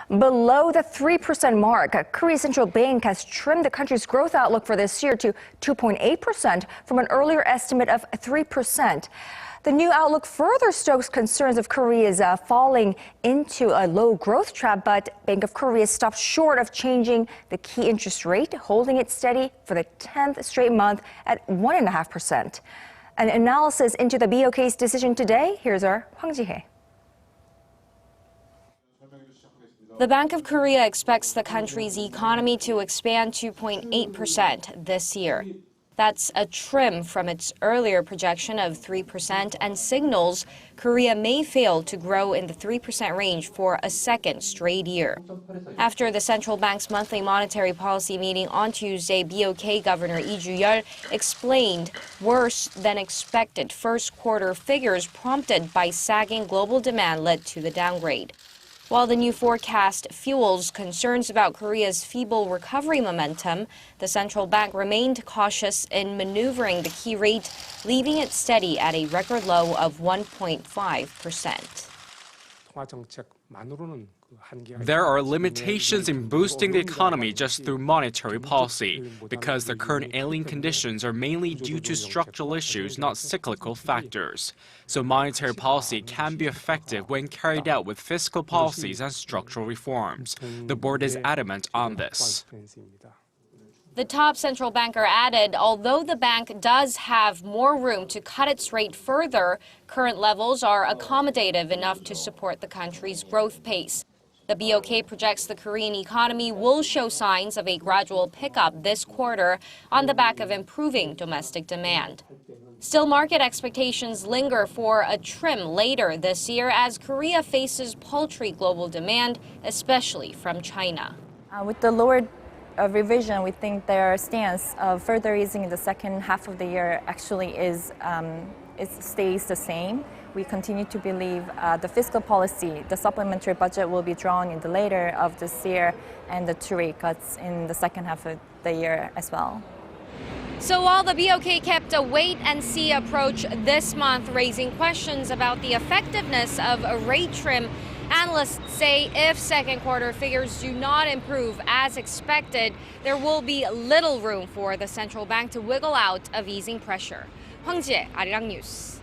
Below the 3% mark, Korea's central bank has trimmed the country's growth outlook for this year to 2.8% from an earlier estimate of 3%. The new outlook further stokes concerns of Korea's falling into a low growth trap, but Bank of Korea stopped short of changing the key interest rate, holding it steady for the 10th straight month at 1.5%. An analysis into the BOK's decision today, here's our Hwang Ji-hye. The Bank of Korea expects the country's economy to expand 2.8% this year. That's a trim from its earlier projection of 3% and signals Korea may fail to grow in the 3% range for a second straight year. After the central bank's monthly monetary policy meeting on Tuesday, BOK Governor Lee Ju-yeol explained worse than expected first quarter figures prompted by sagging global demand led to the downgrade. While the new forecast fuels concerns about Korea's feeble recovery momentum, the central bank remained cautious in maneuvering the key rate, leaving it steady at a record low of 1.5%. There are limitations in boosting the economy just through monetary policy, because the current ailing conditions are mainly due to structural issues, not cyclical factors. So monetary policy can be effective when carried out with fiscal policies and structural reforms. The board is adamant on this. The top central banker added, although the bank does have more room to cut its rate further, current levels are accommodative enough to support the country's growth pace. The BOK projects the Korean economy will show signs of a gradual pickup this quarter on the back of improving domestic demand. Still, market expectations linger for a trim later this year as Korea faces paltry global demand, especially from China. With the lowered revision, we think their stance of further easing in the second half of the year actually it stays the same. We continue to believe the fiscal policy, the supplementary budget will be drawn in the later of this year and the 2 rate cuts in the second half of the year as well. So while the BOK kept a wait-and-see approach this month, raising questions about the effectiveness of a rate trim, analysts say if second quarter figures do not improve as expected, there will be little room for the central bank to wiggle out of easing pressure. Hwang Ji-hye, Arirang News.